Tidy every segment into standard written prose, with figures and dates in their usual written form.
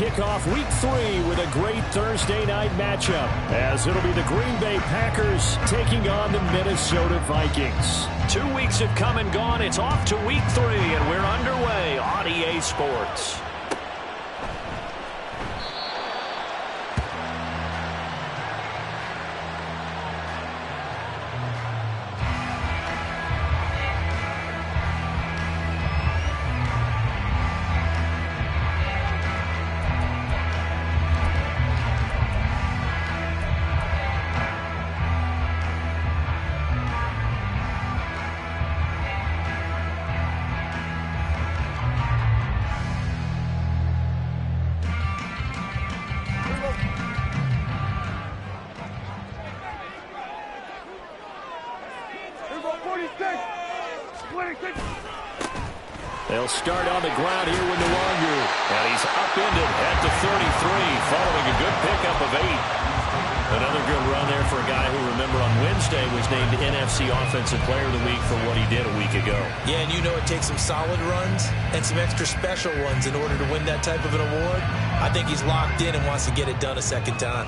kick off Week 3 with a great Thursday night matchup, as it'll be the Green Bay Packers taking on the Minnesota Vikings. 2 weeks have come and gone. It's off to Week 3, and we're underway on EA Sports. They'll start on the ground here with Nwangwu. And he's upended at the 33 following a good pickup of 8. Another good run there for a guy who, remember, on Wednesday was named NFC Offensive Player of the Week for what he did a week ago. Yeah, and you know it takes some solid runs and some extra special ones in order to win that type of an award. I think he's locked in and wants to get it done a second time.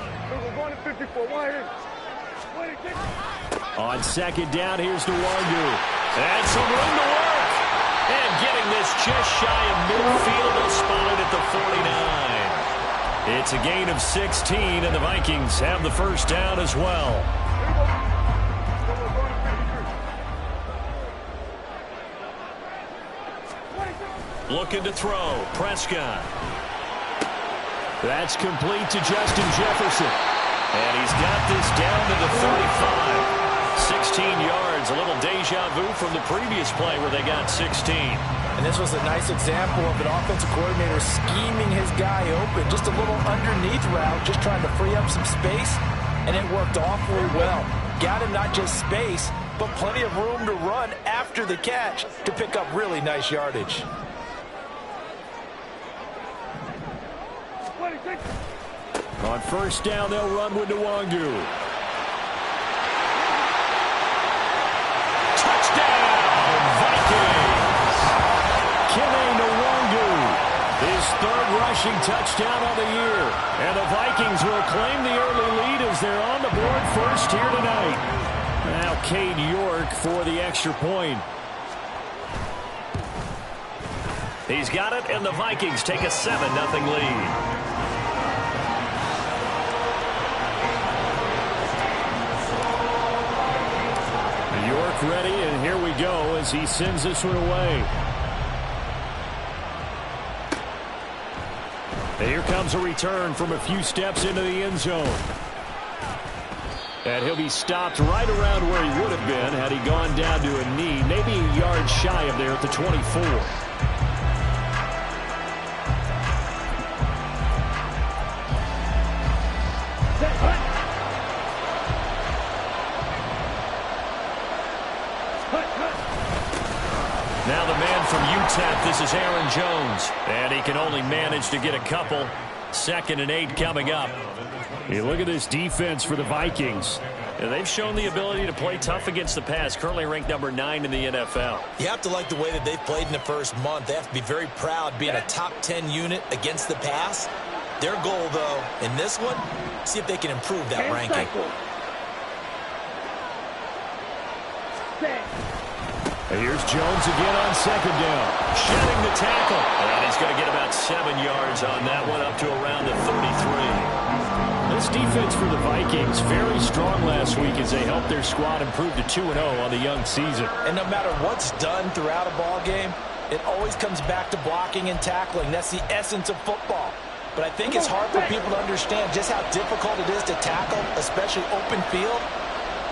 On second down, here's Nwangwu. And some room to work. And getting this just shy of midfield, they'll spot it at the 49. It's a gain of 16, and the Vikings have the first down as well. Looking to throw. Prescott. That's complete to Justin Jefferson. And he's got this down to the 35. 16 yards, a little deja vu from the previous play where they got 16. And this was a nice example of an offensive coordinator scheming his guy open. Just a little underneath route, just trying to free up some space, and it worked awfully well. Got him not just space, but plenty of room to run after the catch to pick up really nice yardage. On first down, they'll run with Nwangwu. His third rushing touchdown of the year. And the Vikings will claim the early lead as they're on the board first here tonight. Now Cade York for the extra point. He's got it, and the Vikings take a 7-0 lead. York ready, and here we go as he sends this one away. And here comes a return from a few steps into the end zone. And he'll be stopped right around where he would have been had he gone down to a knee, maybe a yard shy of there at the 24. Now the man from UTEP, this is Aaron Jones. And he can only manage to get a couple. 2nd and 8 coming up. Hey, look at this defense for the Vikings. And they've shown the ability to play tough against the pass, currently ranked number 9 in the NFL. You have to like the way that they've played in the first month. They have to be very proud being a top 10 unit against the pass. Their goal, though, in this one, see if they can improve that ranking. And here's Jones again on second down. Shedding the tackle. And he's going to get about 7 yards on that one, up to around the 33. This defense for the Vikings, very strong last week as they helped their squad improve to 2-0 on the young season. And no matter what's done throughout a ball game, it always comes back to blocking and tackling. That's the essence of football. But I think it's hard for people to understand just how difficult it is to tackle, especially open field.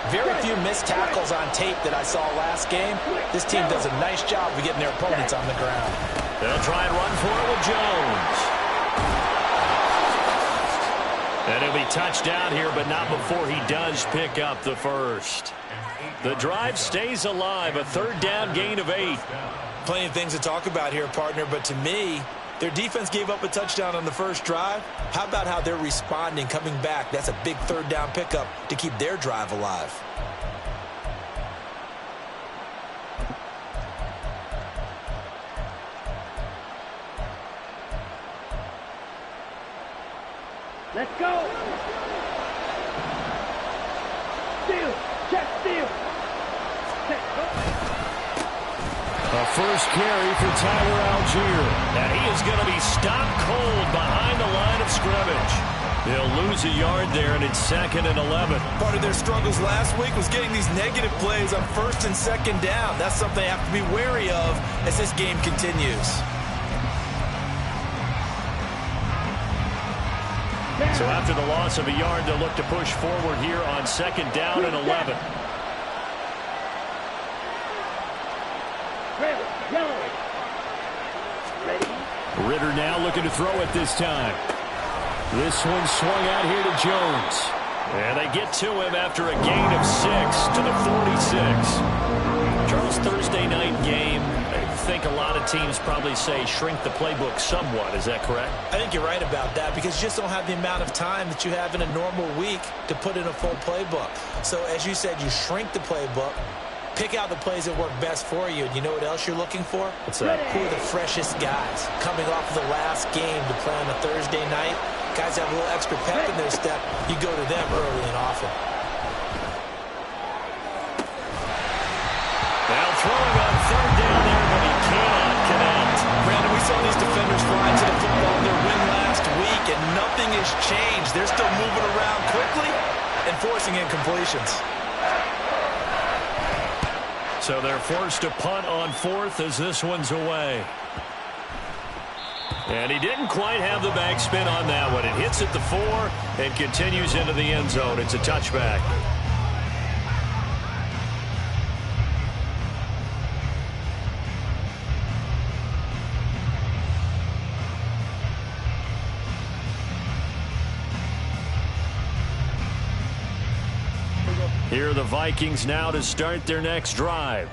Very few missed tackles on tape that I saw last game. This team does a nice job of getting their opponents on the ground. They'll try and run for it with Jones. And he'll be touched down here, but not before he does pick up the first. The drive stays alive, a 3rd down gain of 8. Plenty of things to talk about here, partner, but to me, their defense gave up a touchdown on the first drive. How about how they're responding, coming back? That's a big 3rd down pickup to keep their drive alive. Let's go. Steal. Check steal. Check. A first carry for Tyler Algier. And he is going to be stopped cold behind the line of scrimmage. They'll lose a yard there, and it's 2nd and 11. Part of their struggles last week was getting these negative plays on 1st and 2nd down. That's something they have to be wary of as this game continues. So after the loss of a yard, they'll look to push forward here on 2nd down and 11. Ritter now looking to throw it this time. This one swung out here to Jones. And they get to him after a gain of 6 to the 46. Charles, Thursday night game, I think a lot of teams probably say shrink the playbook somewhat. Is that correct? I think you're right about that because you just don't have the amount of time that you have in a normal week to put in a full playbook. So as you said, you shrink the playbook. Pick out the plays that work best for you. And you know what else you're looking for? What's that? Who are the freshest guys coming off of the last game to play on a Thursday night? Guys have a little extra pep in their step. You go to them early and often. Now throwing on 3rd down there, but he cannot connect. Brandon, we saw these defenders flying to the football in their win last week, and nothing has changed. They're still moving around quickly and forcing incompletions. So they're forced to punt on 4th as this one's away. And he didn't quite have the backspin on that one. It hits at the 4 and continues into the end zone. It's a touchback. Here are the Vikings now to start their next drive.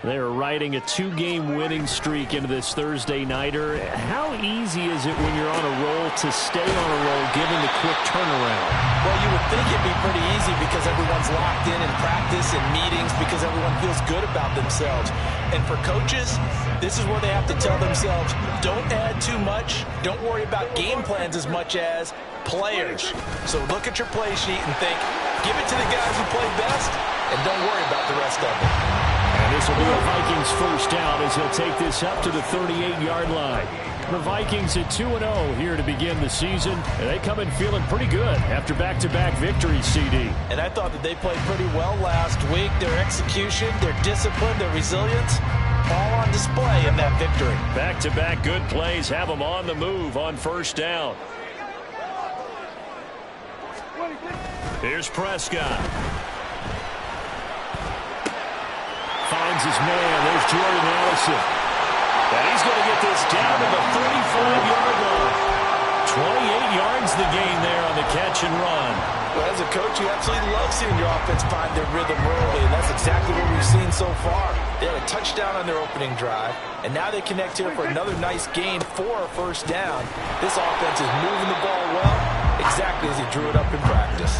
They are riding a 2-game winning streak into this Thursday nighter. How easy is it when you're on a roll to stay on a roll given the quick turnaround? Well, you would think it'd be pretty easy because everyone's locked in practice and meetings because everyone feels good about themselves. And for coaches, this is where they have to tell themselves, don't add too much. Don't worry about game plans as much as players. So look at your play sheet and think, give it to the guys who play best and don't worry about the rest of them. And this will be a Vikings first down as he'll take this up to the 38-yard line. The Vikings at 2-0 here to begin the season. And they come in feeling pretty good after back-to-back victories, CD. And I thought that they played pretty well last week. Their execution, their discipline, their resilience, all on display in that victory. Back-to-back good plays have them on the move on first down. Here's Prescott. Finds his man. There's Jordan Addison. And he's going to get this down to the 35-yard line. 28 yards the gain there on the catch and run. Well, as a coach, you absolutely love seeing your offense find their rhythm early, and that's exactly what we've seen so far. They had a touchdown on their opening drive, and now they connect here for another nice gain for a first down. This offense is moving the ball well, exactly as he drew it up in practice.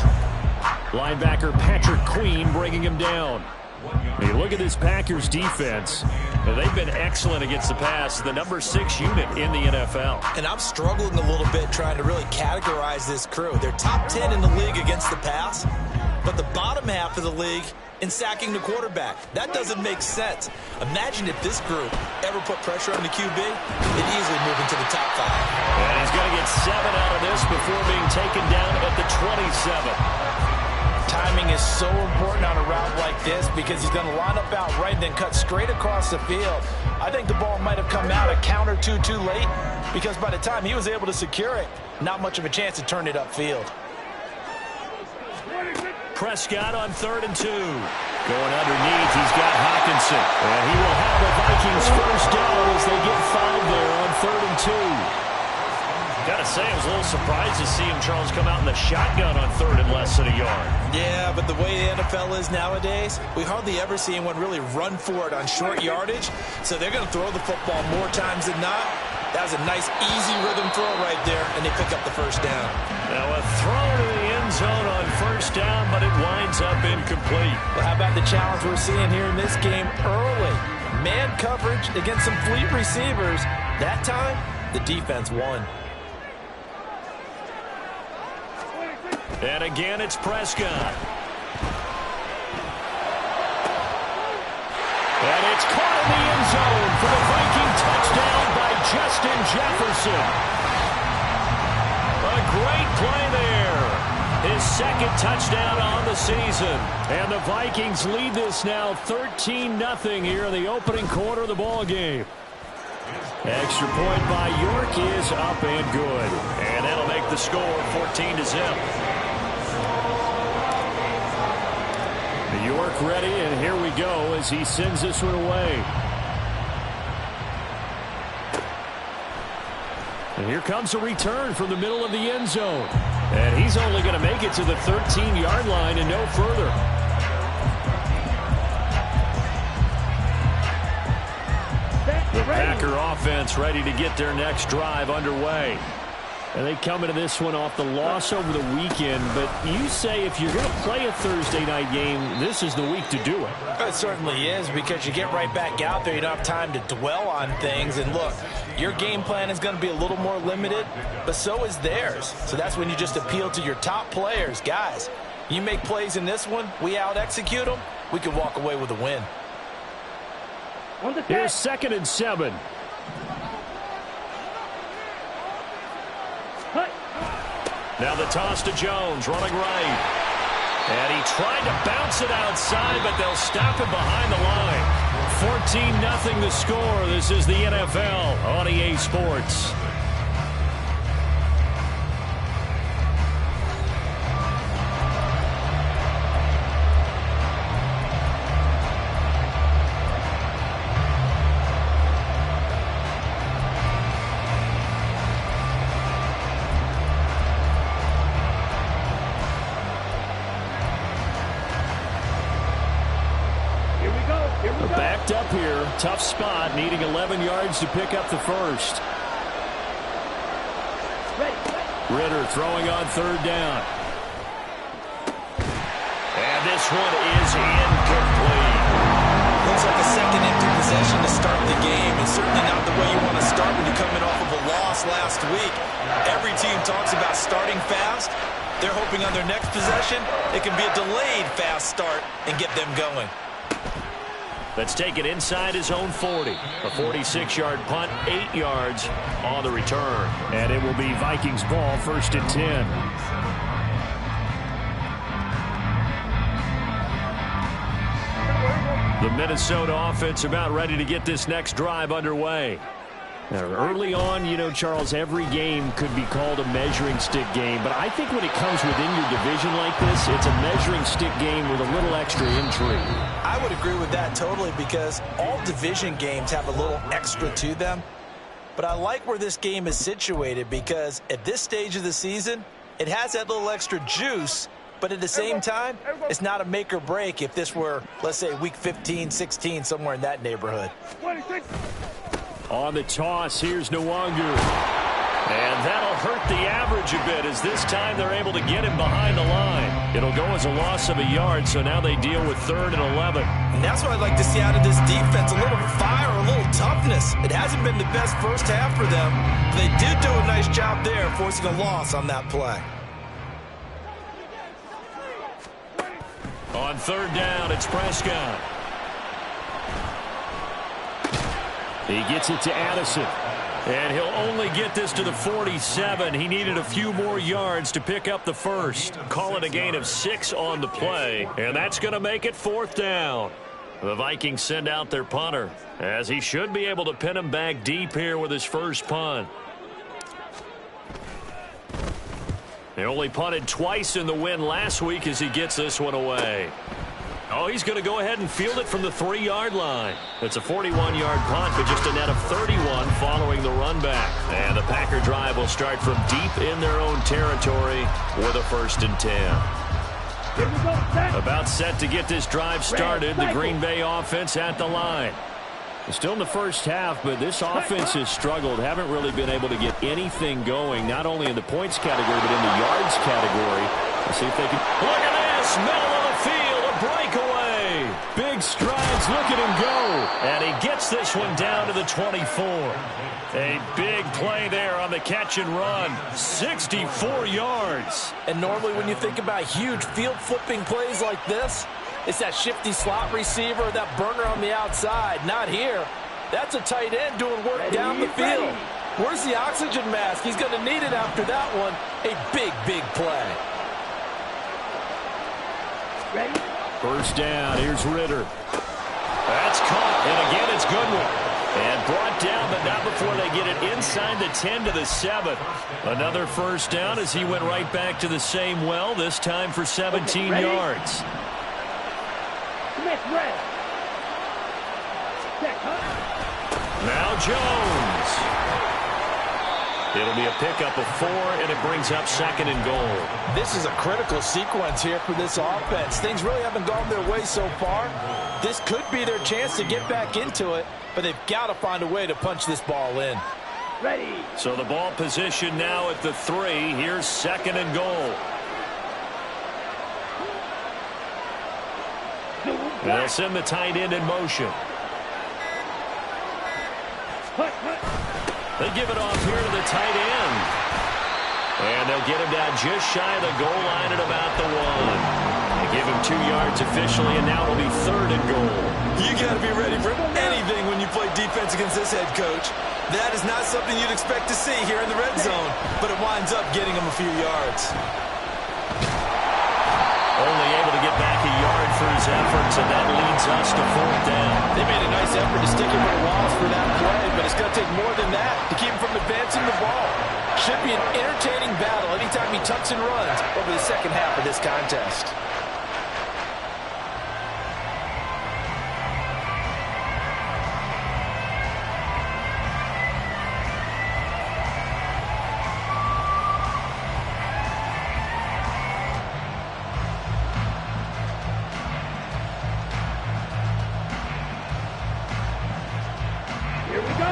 Linebacker Patrick Queen bringing him down. Hey, look at this Packers defense. They've been excellent against the pass, the number 6 unit in the NFL. And I'm struggling a little bit trying to really categorize this crew. They're top 10 in the league against the pass, but the bottom half of the league in sacking the quarterback. That doesn't make sense. Imagine if this group ever put pressure on the QB, they'd easily move into the top 5. And he's going to get 7 out of this before being taken down at the 27. Timing is so important on a route like this because he's going to line up out right and then cut straight across the field. I think the ball might have come out a count or two too late because by the time he was able to secure it, not much of a chance to turn it upfield. Prescott on 3rd and 2. Going underneath, he's got Hockenson. And he will have the Vikings first down as they get 5 there on 3rd and 2. Gotta say, I was a little surprised to see him, Charles, come out in the shotgun on 3rd and less than a yard. Yeah, but the way the NFL is nowadays, we hardly ever see anyone really run for it on short yardage. So they're going to throw the football more times than not. That was a nice, easy rhythm throw right there, and they pick up the first down. Now a throw to the end zone on first down, but it winds up incomplete. Well, how about the challenge we're seeing here in this game early? Man coverage against some fleet receivers. That time, the defense won. And again, it's Prescott. And it's caught in the end zone for the Viking touchdown by Justin Jefferson. A great play there. His second touchdown on the season. And the Vikings lead this now 13-0 here in the opening quarter of the ball game. Extra point by York is up and good. And that'll make the score 14-0. York ready, and here we go as he sends this one away. And here comes a return from the middle of the end zone. And he's only going to make it to the 13-yard line and no further. The Packer offense ready to get their next drive underway. And they come into this one off the loss over the weekend. But you say if you're going to play a Thursday night game, this is the week to do it. It certainly is, because you get right back out there. You don't have time to dwell on things. And look, your game plan is going to be a little more limited, but so is theirs. So that's when you just appeal to your top players. Guys, you make plays in this one, we out-execute them, we can walk away with a win. Here's 2nd and 7. Now the toss to Jones, running right. And he tried to bounce it outside, but they'll stop him behind the line. 14-0 the score. This is the NFL on EA Sports. Backed up here. Tough spot. Needing 11 yards to pick up the first. Ritter throwing on 3rd down. And this one is incomplete. Looks like a second empty possession to start the game. And certainly not the way you want to start when you're coming off of a loss last week. Every team talks about starting fast. They're hoping on their next possession it can be a delayed fast start and get them going. Let's take it inside his own 40. A 46-yard punt, 8 yards on the return. And it will be Vikings ball, 1st and 10. The Minnesota offense about ready to get this next drive underway. Now, early on, you know, Charles, every game could be called a measuring stick game. But I think when it comes within your division like this, it's a measuring stick game with a little extra intrigue. I would agree with that totally, because all division games have a little extra to them. But I like where this game is situated, because at this stage of the season, it has that little extra juice. But at the same time, it's not a make or break if this were, let's say, week 15, 16, somewhere in that neighborhood. On the toss, here's Nwangu. And that'll hurt the average a bit, as this time they're able to get him behind the line. It'll go as a loss of a yard, so now they deal with 3rd and 11. And that's what I'd like to see out of this defense, a little fire, a little toughness. It hasn't been the best first half for them. They did do a nice job there, forcing a loss on that play. On 3rd down, it's Prescott. He gets it to Addison. And he'll only get this to the 47. He needed a few more yards to pick up the first. Call it a gain of 6 on the play. And that's going to make it 4th down. The Vikings send out their punter, as he should be able to pin him back deep here with his first punt. He only punted twice in the win last week as he gets this one away. Oh, he's going to go ahead and field it from the 3-yard line. It's a 41-yard punt, but just a net of 31 following the run back. And the Packer drive will start from deep in their own territory with a 1st and 10. About set to get this drive started. The Green Bay offense at the line. Still in the first half, but this offense has struggled. Haven't really been able to get anything going, not only in the points category, but in the yards category. Let's see if they can. Look at this! Middle of the field, a breakaway. Big strides, look at him go. And he gets this one down to the 24. A big play there on the catch and run. 64 yards. And normally when you think about huge field flipping plays like this, it's that shifty slot receiver, that burner on the outside. Not here. That's a tight end doing work down the field. Where's the oxygen mask? He's going to need it after that one. A big, big play. Ready? First down, here's Ritter. That's caught, and again it's Goodwin. And brought down, but not before they get it inside the 10 to the 7. Another first down as he went right back to the same well, this time for 17 yards. Smith, red. Check, huh? Now Jones. It'll be a pickup of 4, and it brings up 2nd and goal. This is a critical sequence here for this offense. Things really haven't gone their way so far. This could be their chance to get back into it, but they've got to find a way to punch this ball in. Ready. So the ball position now at the 3. Here's 2nd and goal. They'll send the tight end in motion. They give it off here to the tight end. And they'll get him down just shy of the goal line at about the 1. They give him 2 yards officially, and now it'll be 3rd and goal. You got to be ready for anything when you play defense against this head coach. That is not something you'd expect to see here in the red zone, but it winds up getting him a few yards. Only able to get back a yard for his efforts, and that leads us to 4th down. They made a nice effort to stick him with a loss for that play, but it's going to take more than that to keep him from advancing the ball. Should be an entertaining battle anytime he tucks and runs over the second half of this contest.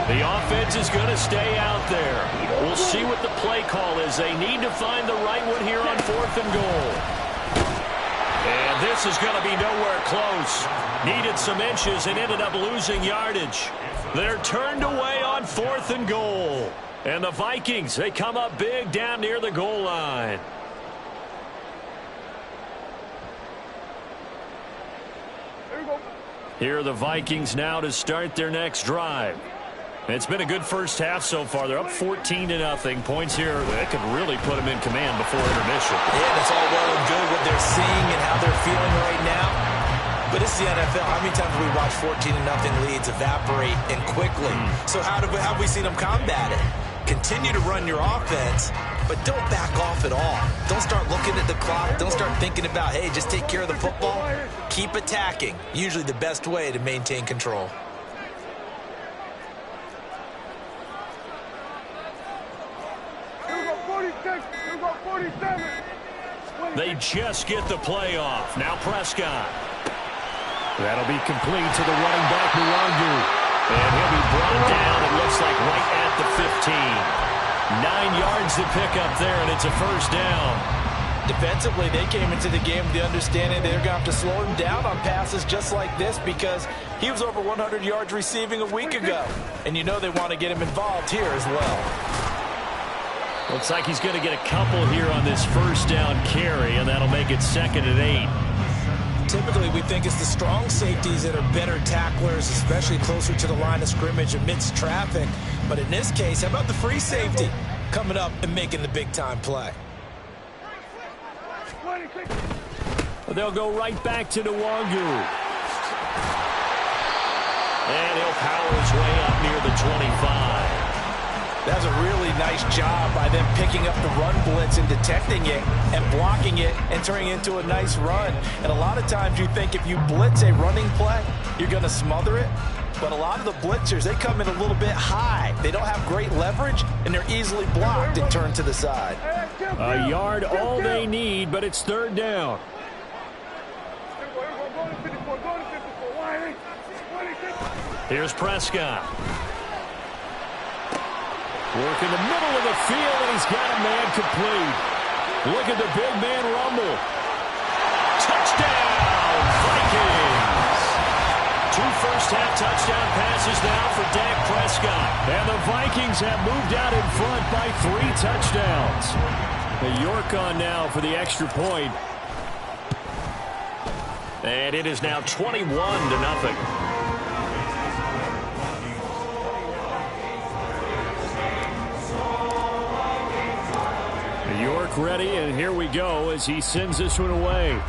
The offense is going to stay out there. We'll see what the play call is. They need to find the right one here on 4th and goal. And this is going to be nowhere close. Needed some inches and ended up losing yardage. They're turned away on 4th and goal. And the Vikings, they come up big down near the goal line. Here are the Vikings now to start their next drive. It's been a good first half so far. They're up 14-0. Points here that could really put them in command before intermission. Yeah, it's all well and good what they're seeing and how they're feeling right now. But it's the NFL. How many times have we watched 14-0 leads evaporate and quickly? So how have we seen them combat it? Continue to run your offense, but don't back off at all. Don't start looking at the clock. Don't start thinking about, hey, just take care of the football. Keep attacking. Usually the best way to maintain control. They just get the play off. Now Prescott. That'll be complete to the running back, Nwangu. And he'll be brought down, it looks like, right at the 15. 9 yards to pick up there, and it's a first down. Defensively, they came into the game with the understanding they're going to have to slow him down on passes just like this because he was over 100 yards receiving a week ago. And you know they want to get him involved here as well. Looks like he's going to get a couple here on this first down carry, and that'll make it 2nd and 8. Typically, we think it's the strong safeties that are better tacklers, especially closer to the line of scrimmage amidst traffic. But in this case, how about the free safety coming up and making the big-time play? They'll go right back to Nwangu. And he'll power his way up near the 25. That's a really nice job by them picking up the run blitz and detecting it and blocking it and turning it into a nice run. And a lot of times you think if you blitz a running play, you're going to smother it. But a lot of the blitzers, they come in a little bit high. They don't have great leverage, and they're easily blocked and turned to the side. A yard all they need, but it's 3rd down. Here's Prescott. Work in the middle of the field, and he's got a man complete. Look at the big man rumble. Touchdown, Vikings! first half touchdown passes now for Dak Prescott. And the Vikings have moved out in front by 3 touchdowns. York on now for the extra point. And it is now 21-0. York ready, and here we go as he sends this one away.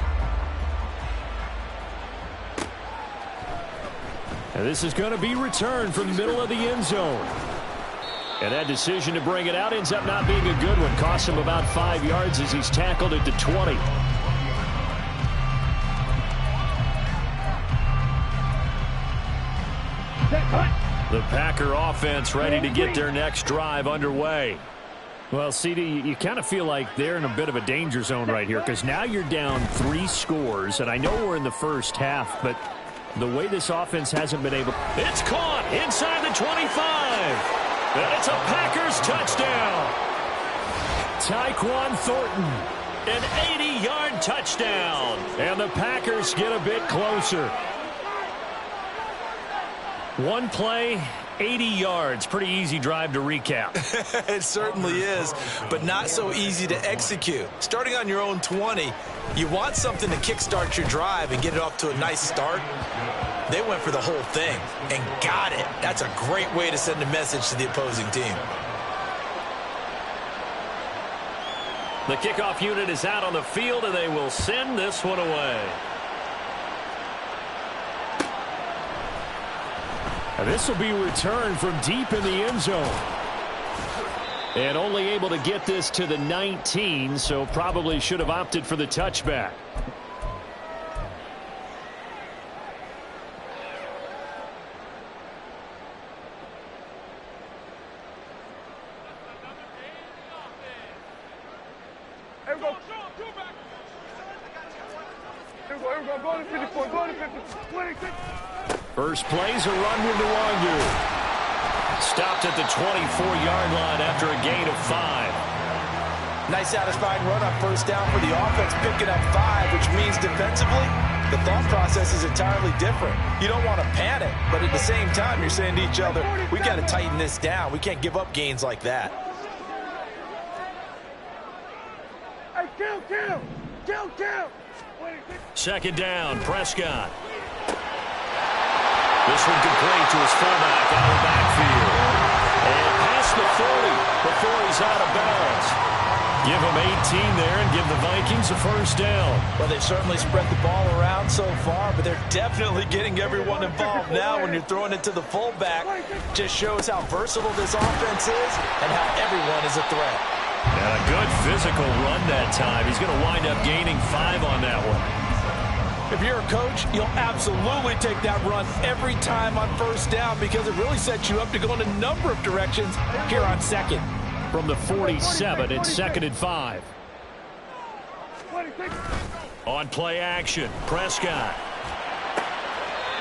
And this is going to be returned from the middle of the end zone. And that decision to bring it out ends up not being a good one. Costs him about 5 yards as he's tackled at the 20. The Packer offense ready to get their next drive underway. Well, CD, you kind of feel like they're in a bit of a danger zone right here because now you're down 3 scores, and I know we're in the first half, but the way this offense hasn't been able... It's caught inside the 25, and it's a Packers touchdown. Tyquan Thornton, an 80-yard touchdown, and the Packers get a bit closer. One play, 80 yards. Pretty easy drive to recap. It certainly is, but not so easy to execute. Starting on your own 20, you want something to kickstart your drive and get it off to a nice start. They went for the whole thing and got it. That's a great way to send a message to the opposing team. The kickoff unit is out on the field, and they will send this one away. This will be returned from deep in the end zone. And only able to get this to the 19, so probably should have opted for the touchback. First play's a run with Nwangu. Stopped at the 24-yard line after a gain of 5. Nice satisfying run on first down for the offense, picking up 5, which means defensively, the thought process is entirely different. You don't want to panic, but at the same time, you're saying to each other, we got to tighten this down. We can't give up gains like that. Hey, kill. Second down, Prescott. This one complete to his fullback out of the backfield. And past the 40 before he's out of bounds. Give him 18 there and give the Vikings a first down. Well, they've certainly spread the ball around so far, but they're definitely getting everyone involved now when you're throwing it to the fullback. Just shows how versatile this offense is and how everyone is a threat. And a good physical run that time. He's going to wind up gaining 5 on that one. If you're a coach, you'll absolutely take that run every time on first down because it really sets you up to go in a number of directions here on second. From the 47, it's 2nd and 5. On play action, Prescott.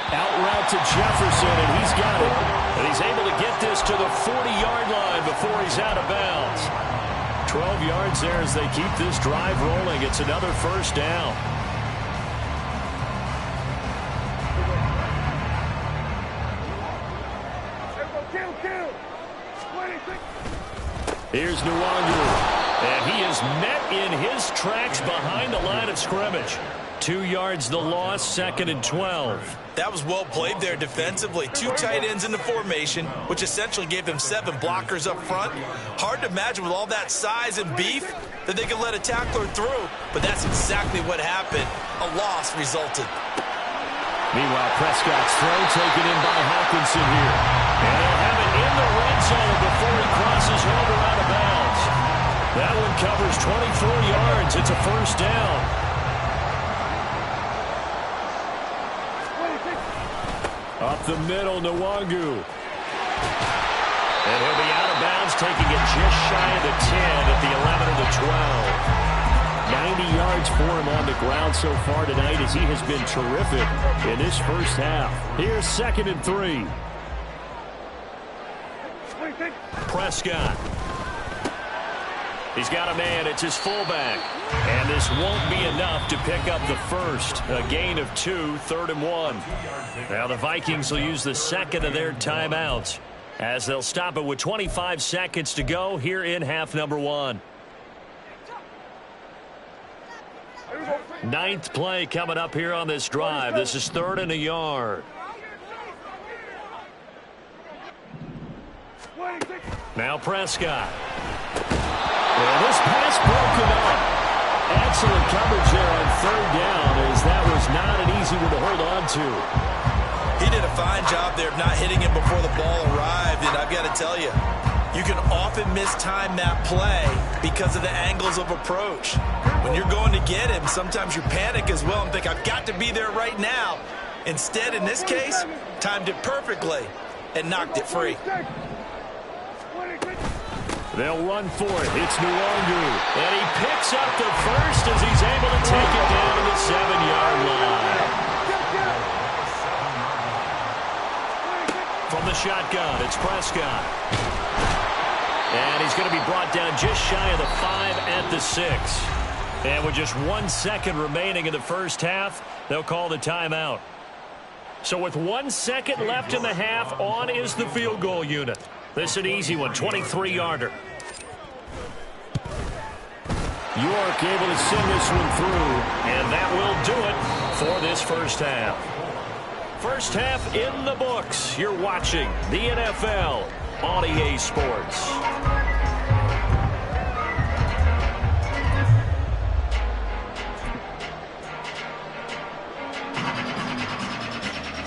Out route to Jefferson, and he's got it. And he's able to get this to the 40-yard line before he's out of bounds. 12 yards there as they keep this drive rolling. It's another first down. Here's Nwangu, and he is met in his tracks behind the line of scrimmage. 2 yards the loss, 2nd and 12. That was well played there defensively. 2 tight ends in the formation, which essentially gave them 7 blockers up front. Hard to imagine with all that size and beef that they could let a tackler through, but that's exactly what happened. A loss resulted. Meanwhile, Prescott's throw taken in by Hawkinson here. And he'll have it in the red zone before he crosses over out of bounds. That one covers 24 yards. It's a first down. Up the middle, Nwangu. And he'll be out of bounds, taking it just shy of the 10 at the 11 or the 12. 90 yards for him on the ground so far tonight as he has been terrific in this first half. Here's 2nd and 3. Prescott. He's got a man. It's his fullback. And this won't be enough to pick up the first. A gain of 2, 3rd and 1. Now the Vikings will use the second of their timeouts as they'll stop it with 25 seconds to go here in half number 1. 9th play coming up here on this drive. This is 3rd and a yard. Now Prescott. And this pass broken up. Excellent coverage there on 3rd down, as that was not an easy one to hold on to. He did a fine job there of not hitting him before the ball arrived, and I've got to tell you, you can often mistime that play because of the angles of approach. When you're going to get him, sometimes you panic as well and think, I've got to be there right now. Instead, in this case, timed it perfectly and knocked it free. They'll run for it. It's Nwangu. And he picks up the first as he's able to take it down to the 7-yard line. From the shotgun, it's Prescott. And he's going to be brought down just shy of the 5 at the 6. And with just 1 second remaining in the first half, they'll call the timeout. So with 1 second left in the half, on is the field goal unit. This is an easy one, 23-yarder. York able to send this one through, and that will do it for this first half. First half in the books. You're watching the NFL on EA Sports.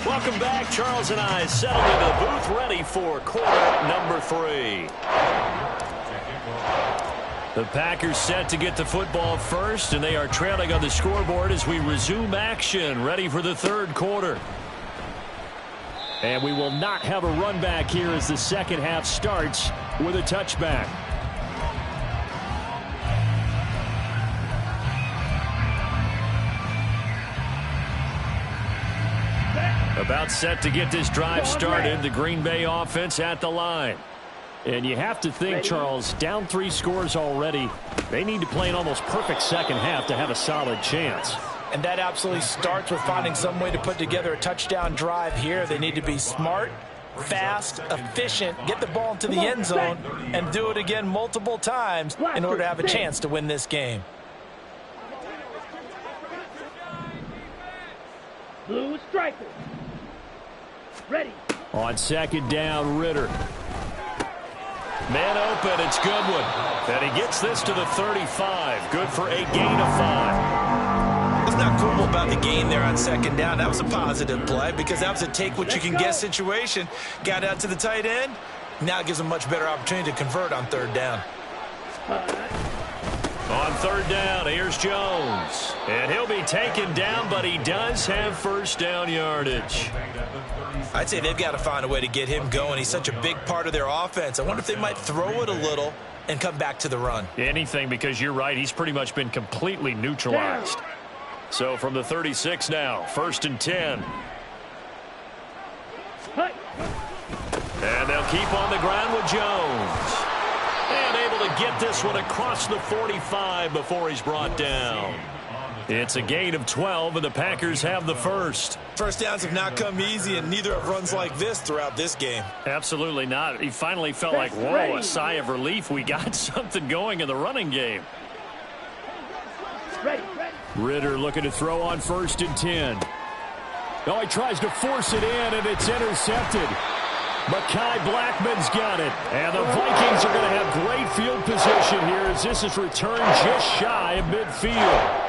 Welcome back. Charles and I settled into the booth, ready for quarter number 3. The Packers set to get the football first, and they are trailing on the scoreboard as we resume action, ready for the 3rd quarter. And we will not have a run back here as the second half starts with a touchback. About set to get this drive started, the Green Bay offense at the line. And you have to think, Charles, down 3 scores already. They need to play an almost perfect second half to have a solid chance. And that absolutely starts with finding some way to put together a touchdown drive here. They need to be smart, fast, efficient, get the ball into the end zone, and do it again multiple times in order to have a chance to win this game. Blue striker. Ready. On second down, Ritter. Man open, it's Goodwin. And he gets this to the 35. Good for a gain of 5. What's not cool about the gain there on second down? That was a positive play because that was a take-what-you-can-get situation. Got out to the tight end. Now it gives him a much better opportunity to convert on 3rd down. On 3rd down, here's Jones. And he'll be taken down, but he does have first down yardage. I'd say they've got to find a way to get him going. He's such a big part of their offense. I wonder if they might throw it a little and come back to the run. Anything, because you're right. He's pretty much been completely neutralized. So from the 36 now, 1st and 10. And they'll keep on the ground with Jones. And able to get this one across the 45 before he's brought down. It's a gain of 12, and the Packers have the first. First downs have not come easy, and neither have runs like this throughout this game. Absolutely not. He finally felt like, whoa, a sigh of relief. We got something going in the running game. Ritter looking to throw on 1st and 10. Oh, he tries to force it in, and it's intercepted. Mekhi Blackman's got it. And the Vikings are going to have great field position here as this is returned just shy of midfield.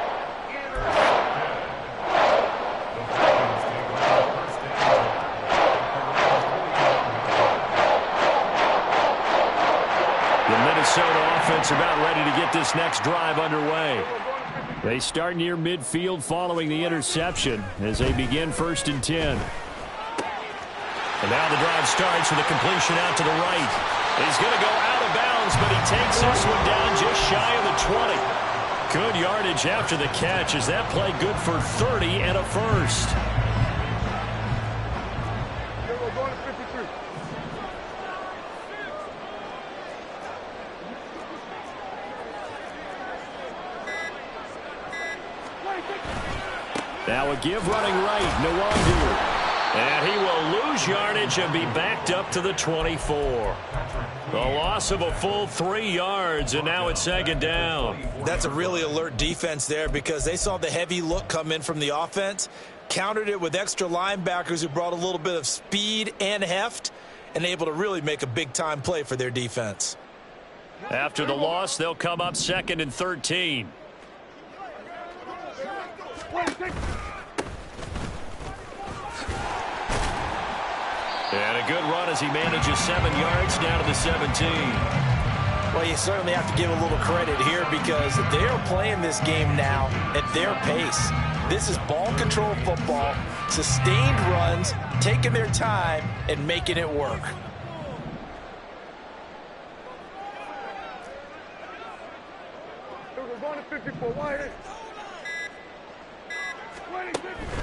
The Minnesota offense about ready to get this next drive underway. They start near midfield following the interception as they begin 1st and 10. And now the drive starts with a completion out to the right. He's going to go out of bounds, but he takes this one down just shy of the 20. Good yardage after the catch. Is that play good for 30 and a first? Now a give running right, Nwangu. And he will lose yardage and be backed up to the 24. The loss of a full 3 yards, and now it's second down. That's a really alert defense there because they saw the heavy look come in from the offense, countered it with extra linebackers who brought a little bit of speed and heft, and able to really make a big-time play for their defense. After the loss, they'll come up 2nd and 13. And a good run as he manages 7 yards down to the 17. Well, you certainly have to give a little credit here because they are playing this game now at their pace. This is ball control football, sustained runs, taking their time and making it work.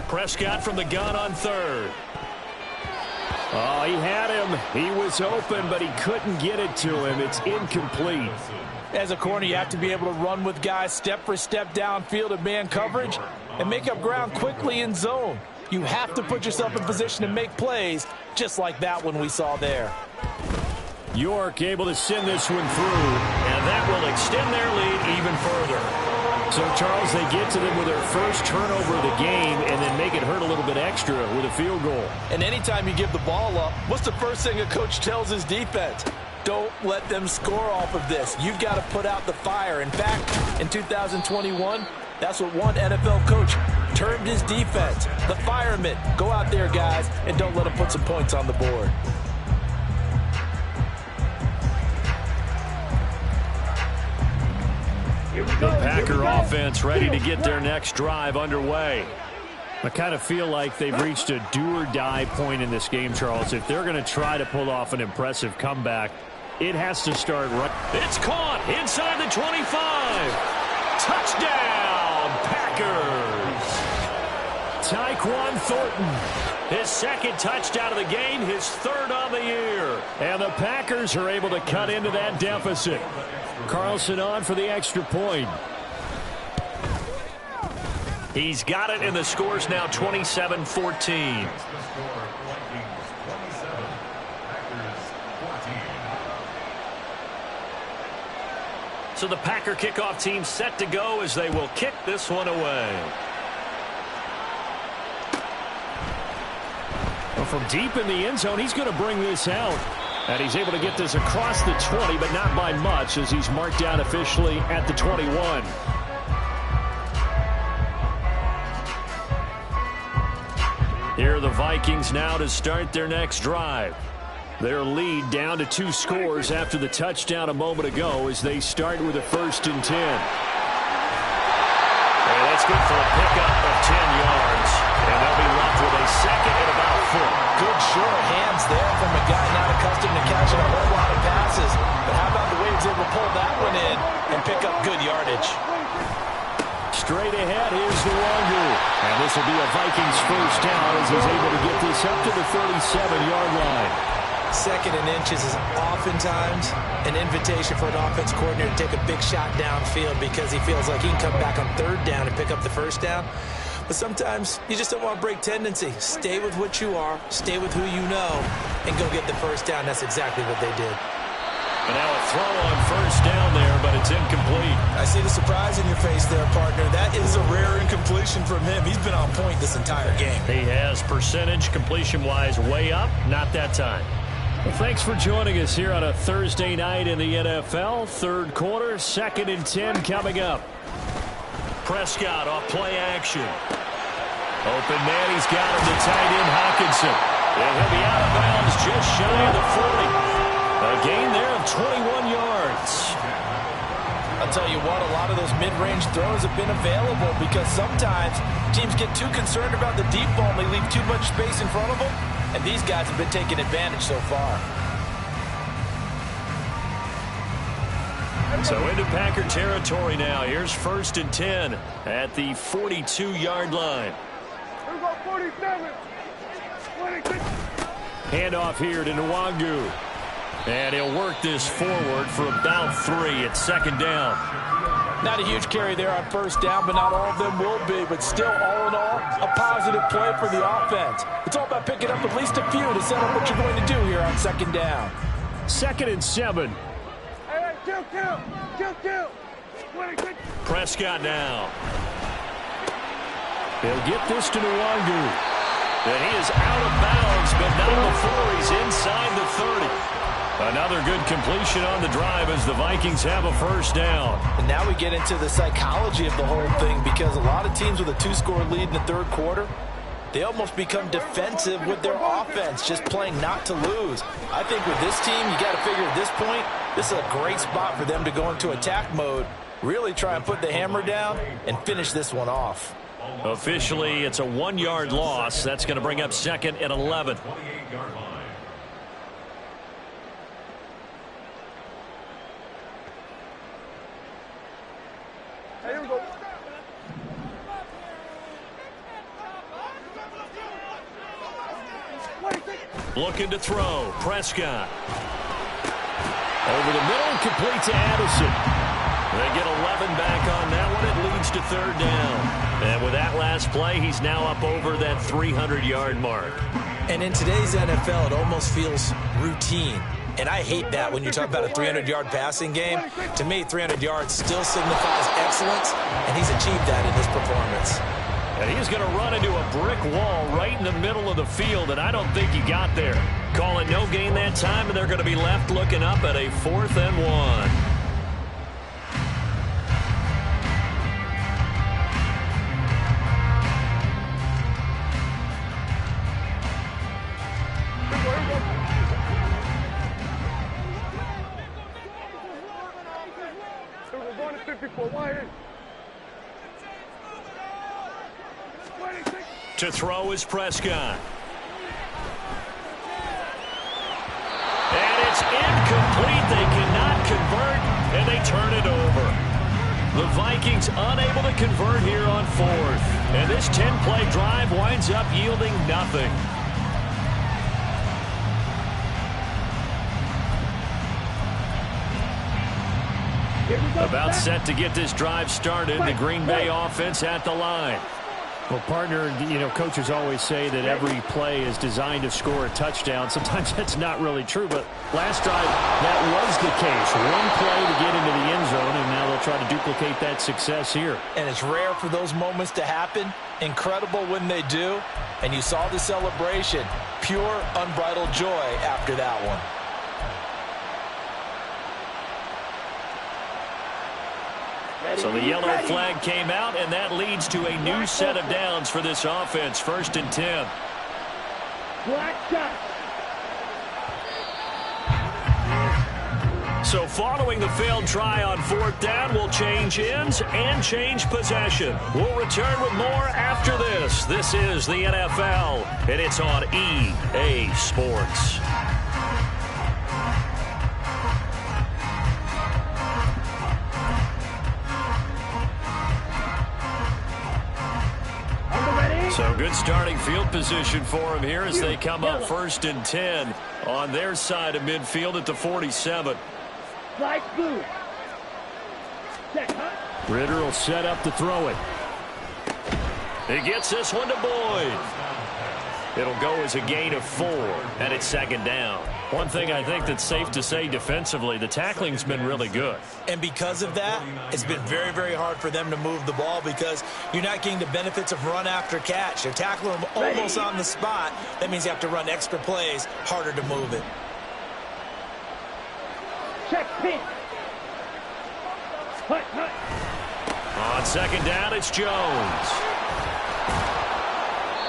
Prescott from the gun on 3rd. Oh, he had him. He was open, but he couldn't get it to him. It's incomplete. As a corner, you have to be able to run with guys step for step downfield in man coverage and make up ground quickly in zone. You have to put yourself in position to make plays, just like that one we saw there. York able to send this one through, and that will extend their lead even further. So, Charles, they get to them with their first turnover of the game and then make it hurt a little bit extra with a field goal. And anytime you give the ball up, what's the first thing a coach tells his defense? Don't let them score off of this. You've got to put out the fire. In fact, in 2021, that's what one NFL coach termed his defense. The firemen. Go out there, guys, and don't let them put some points on the board. The Packer offense ready to get their next drive underway. I kind of feel like they've reached a do-or-die point in this game, Charles. If they're going to try to pull off an impressive comeback, it has to start right. It's caught inside the 25. Touchdown, Packers. Tyquan Thornton, his 2nd touchdown of the game, his 3rd on the year. And the Packers are able to cut into that deficit. Carlson on for the extra point. He's got it, and the score's now 27-14. So the Packer kickoff team set to go as they will kick this one away. Well, from deep in the end zone, he's going to bring this out. And he's able to get this across the 20, but not by much as he's marked down officially at the 21. Here are the Vikings now to start their next drive. Their lead down to 2 scores after the touchdown a moment ago as they start with a 1st and 10. And that's good for a pickup of 10 yards. And they'll be left with a 2nd and about 4. Good sure hands there from a guy not accustomed to catching a whole lot of passes. But how about the way he's able to pull that one in and pick up good yardage? Straight ahead, here's Nwangu. And this will be a Vikings 1st down as he's able to get this up to the 37-yard line. 2nd and inches is oftentimes an invitation for an offense coordinator to take a big shot downfield because he feels like he can come back on 3rd down and pick up the 1st down. But sometimes you just don't want to break tendency. Stay with what you are, stay with who you know, and go get the 1st down. That's exactly what they did. And now a throw on 1st down there, but it's incomplete. I see the surprise in your face there, partner. That is a rare incompletion from him. He's been on point this entire game. He has percentage completion-wise way up, not that time. Well, thanks for joining us here on a Thursday night in the NFL. 3rd quarter, 2nd and 10 coming up. Prescott off play action. Open man, he's got him to tight end Hockenson. And he'll be out of bounds just shy of the 40. A gain there of 21 yards. I'll tell you what, a lot of those mid-range throws have been available because sometimes teams get too concerned about the deep ball and they leave too much space in front of them. And these guys have been taking advantage so far. So into Packer territory now. Here's 1st and 10 at the 42-yard line. Handoff here to Nwangu. And he'll work this forward for about 3 at 2nd down. Not a huge carry there on first down, but not all of them will be. But still, all in all, a positive play for the offense. It's all about picking up at least a few to set up what you're going to do here on second down. 2nd and 7. Hey, 2-2. Prescott now. They'll get this to Nwangu. And he is out of bounds, but not before he's inside the 30. Another good completion on the drive as the Vikings have a first down. And now we get into the psychology of the whole thing, because a lot of teams with a 2-score lead in the third quarter, they almost become defensive with their offense, just playing not to lose. I think with this team, you got to figure at this point, this is a great spot for them to go into attack mode, really try and put the hammer down and finish this one off. Officially, it's a 1-yard loss. That's going to bring up 2nd and 11. Here we go. Looking to throw. Prescott. Over the middle, complete to Addison. They get 11 back on that one. It leads to 3rd down. And with that last play, he's now up over that 300-yard mark. And in today's NFL, it almost feels routine. And I hate that when you talk about a 300-yard passing game. To me, 300 yards still signifies excellence, and he's achieved that in this performance. And he's going to run into a brick wall right in the middle of the field, and I don't think he got there. Call it no gain that time, and they're going to be left looking up at a 4th and 1. To throw is Prescott. And it's incomplete. They cannot convert, and they turn it over. The Vikings unable to convert here on 4th. And this 10-play drive winds up yielding nothing. About set to get this drive started. The Green Bay offense at the line. Well, partner, coaches always say that every play is designed to score a touchdown. Sometimes that's not really true, but last drive, that was the case. One play to get into the end zone, and now they'll try to duplicate that success here. And it's rare for those moments to happen. Incredible when they do. And you saw the celebration. Pure, unbridled joy after that one. So the yellow flag came out, and that leads to a new set of downs for this offense. 1st and 10. Black shot. So following the failed try on 4th down, we'll change ends and change possession. We'll return with more after this. This is the NFL, and it's on EA Sports. So good starting field position for him here as they come up 1st and 10 on their side of midfield at the 47. Flag blue. Check, Ritter will set up to throw it. He gets this one to Boyd. It'll go as a gain of 4, and it's 2nd down. One thing I think that's safe to say defensively, the tackling's been really good. And because of that, it's been very, very hard for them to move the ball because you're not getting the benefits of run after catch. They're tackling them almost on the spot. That means you have to run extra plays, harder to move it. check, pin. Hut, hut. On 2nd down, it's Jones.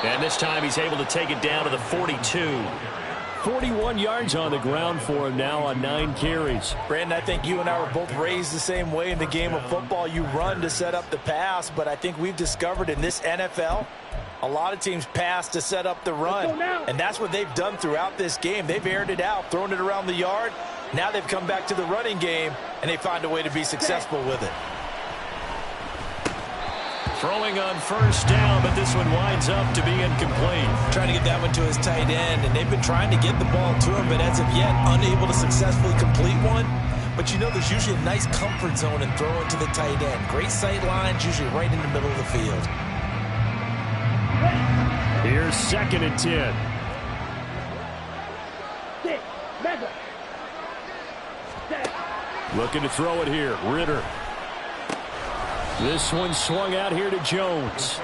And this time he's able to take it down to the 42. 41 yards on the ground for him now on 9 carries. Brandon, I think you and I were both raised the same way in the game of football. You run to set up the pass, but I think we've discovered in this NFL, a lot of teams pass to set up the run. And that's what they've done throughout this game. They've aired it out, thrown it around the yard. Now they've come back to the running game, and they find a way to be successful with it. Throwing on 1st down, but this one winds up to be incomplete. Trying to get that one to his tight end, and they've been trying to get the ball to him, but as of yet, unable to successfully complete one. but you know there's usually a nice comfort zone in throwing to the tight end. Great sight lines, usually right in the middle of the field. Here's 2nd and 10. Looking to throw it here. Ritter. This one swung out here to Jones.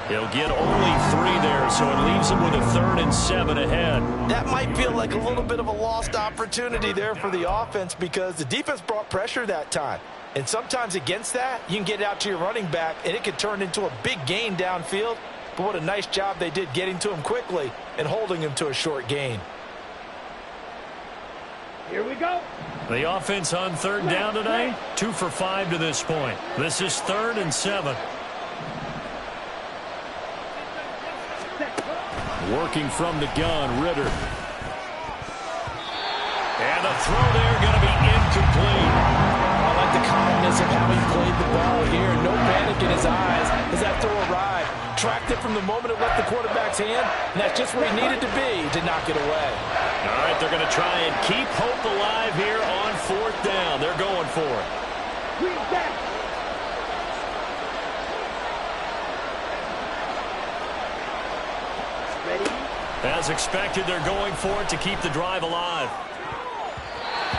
He'll get only 3 there, so it leaves him with a 3rd and 7 ahead. That might feel like a little bit of a lost opportunity there for the offense because the defense brought pressure that time. And sometimes against that, you can get out to your running back, and it could turn into a big gain downfield. But what a nice job they did getting to him quickly and holding him to a short gain. Here we go. The offense on 3rd down today, 2 for 5 to this point. This is 3rd and 7. Working from the gun, Ritter. And the throw there going to be incomplete. I like the calmness of how he played the ball here. No panic in his eyes as that throw arrived. Tracked it from the moment it left the quarterback's hand, and that's just where he needed to be to knock it away. All right, they're going to try and keep hope alive here on 4th down. They're going for it. Green back. Ready? As expected, they're going for it to keep the drive alive.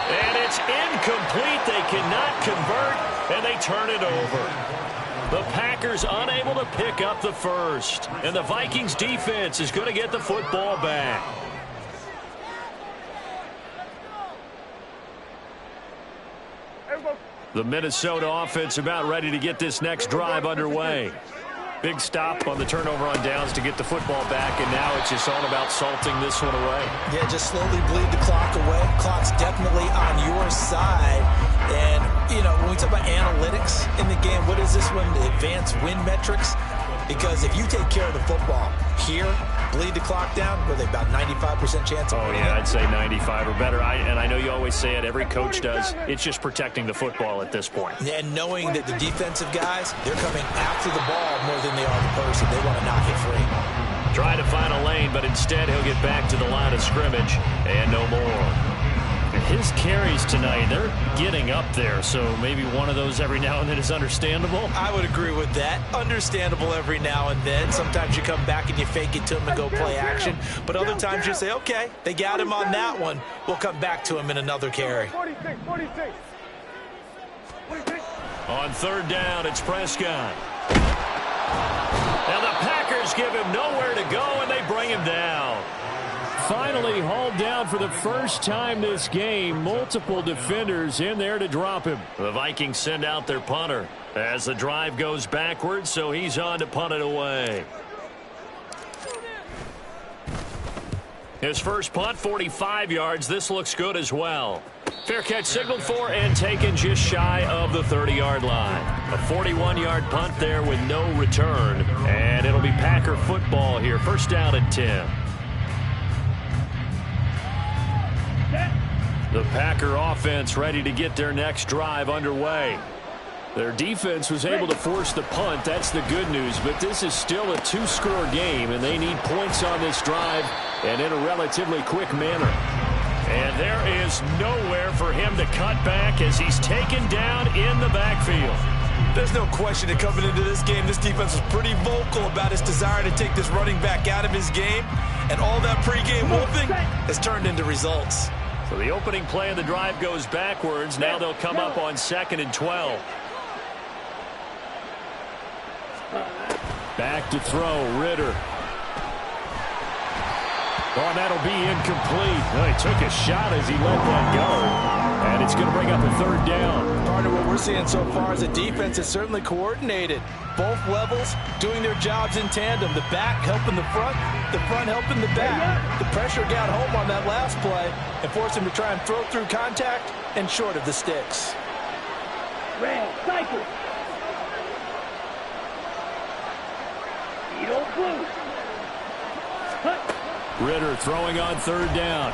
And it's incomplete. They cannot convert, and they turn it over. The Packers unable to pick up the first. And the Vikings defense is going to get the football back. The Minnesota offense about ready to get this next drive underway. Big stop on the turnover on downs to get the football back, and now it's just all about salting this one away. Yeah, just slowly bleed the clock away. Clock's definitely on your side. And, you know, when we talk about analytics in the game, what is this one? The advanced win metrics? Because if you take care of the football here, bleed the clock down, were they about 95% chance of winning? Oh, yeah, I'd say 95 or better. And I know you always say it, every coach does. It's just protecting the football at this point. And knowing that the defensive guys, they're coming after the ball more than they are the person. They want to knock it free. Try to find a lane, but instead he'll get back to the line of scrimmage and no more. His carries tonight, they're getting up there, so maybe one of those every now and then is understandable. I would agree with that. Understandable every now and then. Sometimes you come back and you fake it to him and go play action. But other times you say, okay, they got him on that one. We'll come back to him in another carry. 46. On 3rd down, it's Prescott. Now the Packers give him nowhere to go, and they bring him down. Finally hauled down for the first time this game. Multiple defenders in there to drop him. The Vikings send out their punter as the drive goes backwards, so he's on to punt it away. His first punt, 45 yards. This looks good as well. Fair catch signaled for and taken just shy of the 30-yard line. A 41-yard punt there with no return. And it'll be Packer football here. First down at 10. The Packer offense ready to get their next drive underway. Their defense was able to force the punt. That's the good news. But this is still a 2-score game, and they need points on this drive and in a relatively quick manner. And there is nowhere for him to cut back as he's taken down in the backfield. There's no question that coming into this game, this defense was pretty vocal about its desire to take this running back out of his game. And all that pregame wolfing has turned into results. So the opening play of the drive goes backwards. Now they'll come up on 2nd and 12. Back to throw, Ritter. Oh, that'll be incomplete. Well, he took a shot as he let that go. And it's going to bring up a 3rd down. Part of what we're seeing so far is the defense is certainly coordinated. Both levels doing their jobs in tandem. The back helping the front helping the back. The pressure got home on that last play and forced him to try and throw through contact and short of the sticks. Red cycle. Eagle blue. Ritter throwing on 3rd down.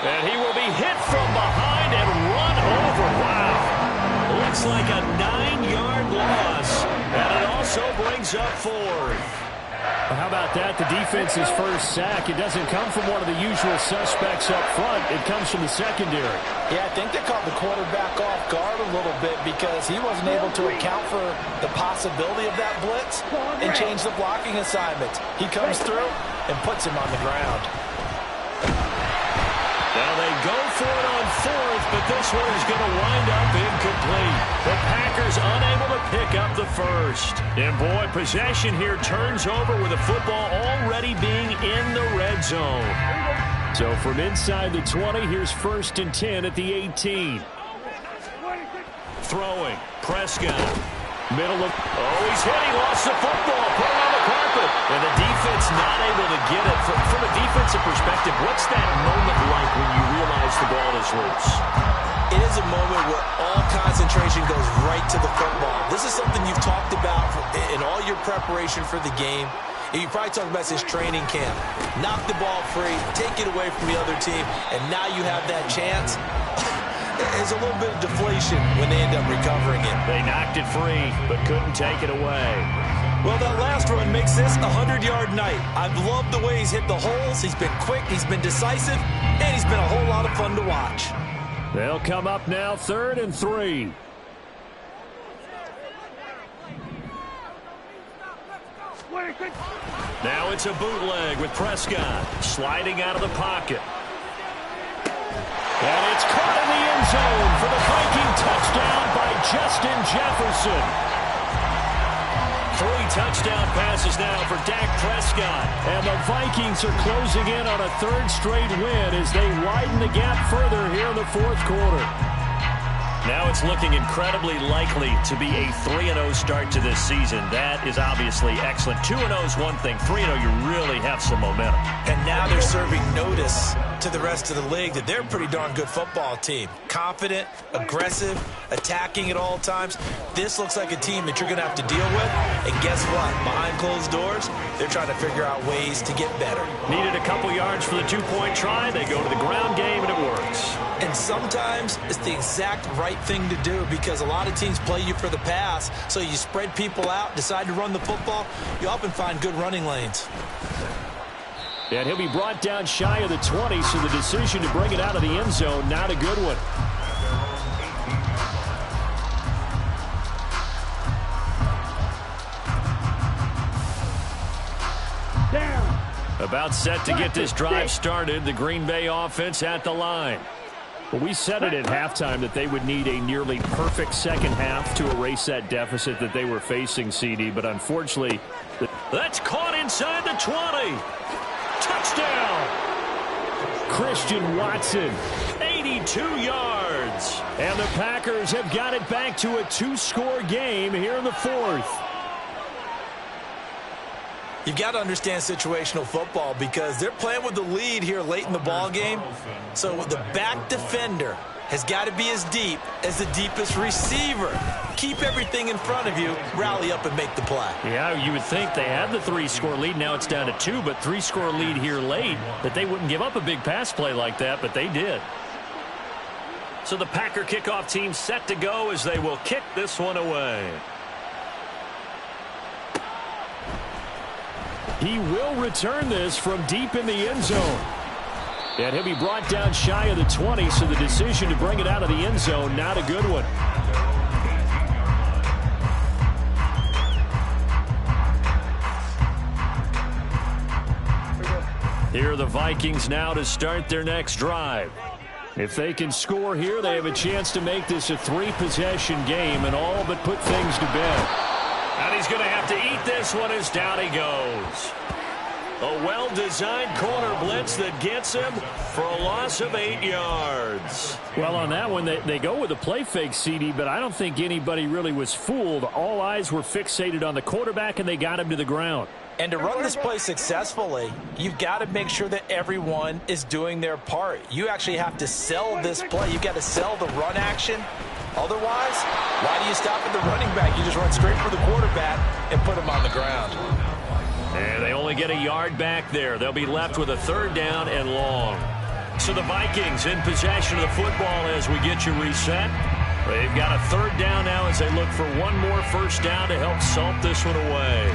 And he will be hit from behind and run over. Wow. Looks like a 9-yard loss. And it also brings up 4th. How about that? The defense's first sack. It doesn't come from one of the usual suspects up front. It comes from the secondary. Yeah, I think they caught the quarterback off guard a little bit because he wasn't able to account for the possibility of that blitz and change the blocking assignments. He comes through and puts him on the ground. Now they go for it on fourth, but this one is going to wind up incomplete. The Packers unable to pick up the first. And boy, possession here turns over with the football already being in the red zone. So from inside the 20, here's 1st and 10 at the 18. Throwing, Prescott. Middle of, he's hit, he lost the football, put it on the carpet. And the defense not able to get it. From a defensive perspective, what's that moment like when you realize the ball is loose? It is a moment where all concentration goes right to the football. This is something you've talked about in all your preparation for the game. You probably talked about since training camp. Knock the ball free, take it away from the other team, and now you have that chance. There's a little bit of deflation when they end up recovering it. They knocked it free, but couldn't take it away. Well, that last run makes this a 100-yard night. I've loved the way he's hit the holes. He's been quick, he's been decisive, and he's been a whole lot of fun to watch. They'll come up now 3rd and 3. Now it's a bootleg with Prescott sliding out of the pocket. And it's caught in the end zone for the Viking touchdown by Justin Jefferson. 3 touchdown passes now for Dak Prescott. And the Vikings are closing in on a 3rd straight win as they widen the gap further here in the 4th quarter. Now it's looking incredibly likely to be a 3-0 start to this season. That is obviously excellent. 2-0 is one thing. 3-0, you really have some momentum. And now they're serving notice to the rest of the league that they're a pretty darn good football team. Confident, aggressive, attacking at all times. This looks like a team that you're going to have to deal with. And guess what? Behind closed doors, they're trying to figure out ways to get better. Needed a couple yards for the 2-point try. They go to the ground game, and it works. And sometimes it's the exact right thing to do because a lot of teams play you for the pass. So you spread people out, decide to run the football. You often find good running lanes. And he'll be brought down shy of the 20, so the decision to bring it out of the end zone, not a good one. Down. About set to get this drive started, the Green Bay offense at the line. Well, we said it at halftime that they would need a nearly perfect second half to erase that deficit that they were facing, CD, but unfortunately... That's caught inside the 20. Touchdown! Christian Watson, 82 yards. And the Packers have got it back to a 2-score game here in the 4th. You've got to understand situational football because they're playing with the lead here late in the ball game. So the back defender has got to be as deep as the deepest receiver. Keep everything in front of you, rally up and make the play. Yeah, you would think they had the 3-score lead. Now it's down to 2, but 3-score lead here late, that they wouldn't give up a big pass play like that, but they did. So the Packer kickoff team set to go as they will kick this one away. He will return this from deep in the end zone. And he'll be brought down shy of the 20, so the decision to bring it out of the end zone, not a good one. Here are the Vikings now to start their next drive. If they can score here, they have a chance to make this a 3-possession game and all but put things to bed. And he's going to have to eat this one as down he goes. A well-designed corner blitz that gets him for a loss of 8 yards. Well, on that one, they go with a play fake, CD, but I don't think anybody really was fooled. All eyes were fixated on the quarterback, and they got him to the ground. And to run this play successfully, you've got to make sure that everyone is doing their part. You actually have to sell this play. You've got to sell the run action. Otherwise, why do you stop at the running back? You just run straight for the quarterback and put him on the ground. And they only get a yard back there. They'll be left with a 3rd down and long. So the Vikings in possession of the football as we get you reset. They've got a 3rd down now as they look for one more first down to help salt this one away.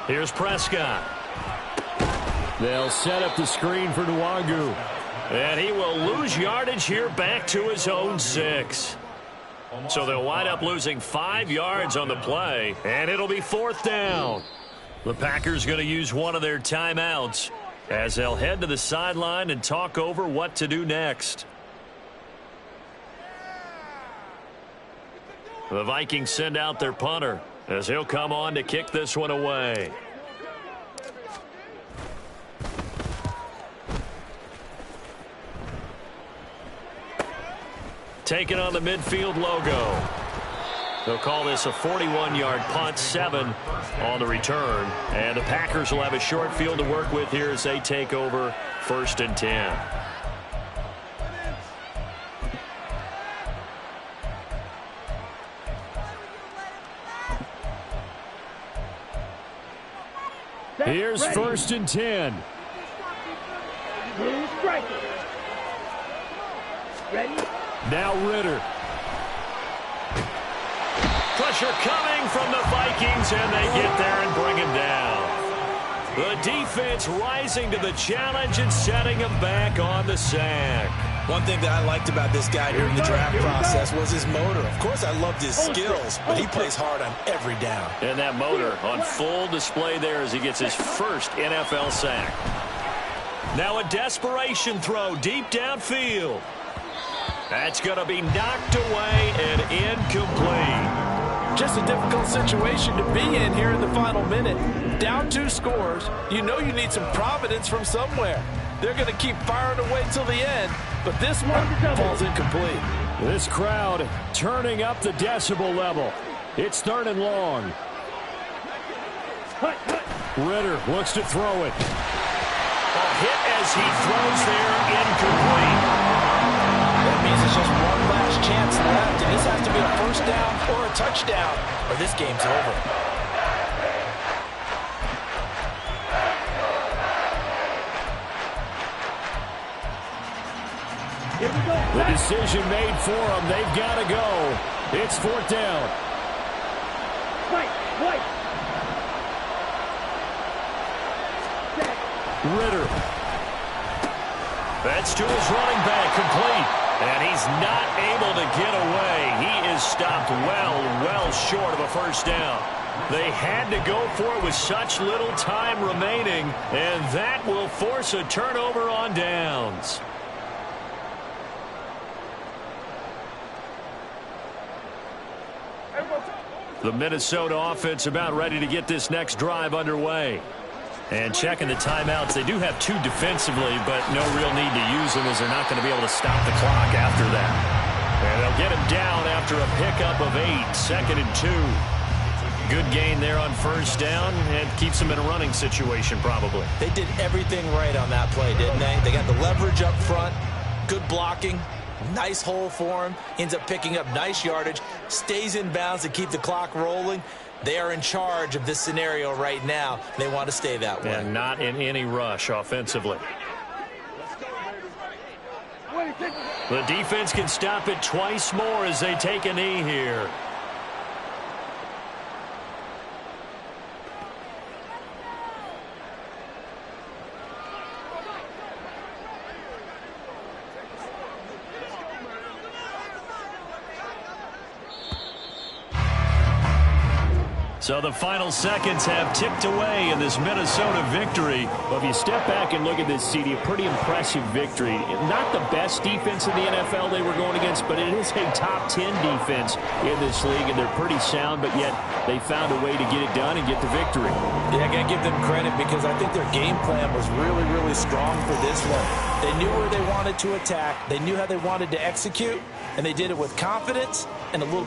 Here's Prescott. They'll set up the screen for Nwangu. And he will lose yardage here back to his own 6. So they'll wind up losing 5 yards on the play, and it'll be 4th down. The Packers going to use one of their timeouts as they'll head to the sideline and talk over what to do next. The Vikings send out their punter as he'll come on to kick this one away. Taking on the midfield logo. They'll call this a 41-yard punt, 7 on the return. And the Packers will have a short field to work with here as they take over 1st and 10. Here's 1st and 10. Ready? Now Ritter. Pressure coming from the Vikings, and they get there and bring him down. The defense rising to the challenge and setting him back on the sack. One thing that I liked about this guy during the draft process was his motor. Of course, I loved his skills, but he plays hard on every down. And that motor on full display there as he gets his first NFL sack. Now a desperation throw deep downfield. That's going to be knocked away and incomplete. Just a difficult situation to be in here in the final minute. Down 2 scores. You know you need some providence from somewhere. They're going to keep firing away till the end, but this one falls incomplete. This crowd turning up the decibel level. It's 3rd and long. Ritter looks to throw it. A hit as he throws there, incomplete. That means it's just one last chance left, and this has to be a 1st down or a touchdown, or this game's over. The decision made for them. They've got to go. It's 4th down. Ritter. That's to his running back, complete. And he's not able to get away. He is stopped well short of a 1st down. They had to go for it with such little time remaining, and that will force a turnover on downs. The Minnesota offense about ready to get this next drive underway. And checking the timeouts, they do have 2 defensively, but no real need to use them as they're not going to be able to stop the clock after that. And they'll get him down after a pickup of 8, 2nd and 2. Good gain there on 1st down, and keeps them in a running situation probably. They did everything right on that play, didn't they? They got the leverage up front, good blocking, nice hole for him, ends up picking up nice yardage, stays in bounds to keep the clock rolling. They are in charge of this scenario right now. They want to stay that way. And not in any rush offensively. The defense can stop it twice more as they take a knee here. So the final seconds have ticked away in this Minnesota victory. Well, if you step back and look at this, CD, a pretty impressive victory. Not the best defense in the NFL they were going against, but it is a top 10 defense in this league, and they're pretty sound, but yet they found a way to get it done and get the victory. Yeah, I got to give them credit because I think their game plan was really strong for this one. They knew where they wanted to attack. They knew how they wanted to execute, and they did it with confidence and a little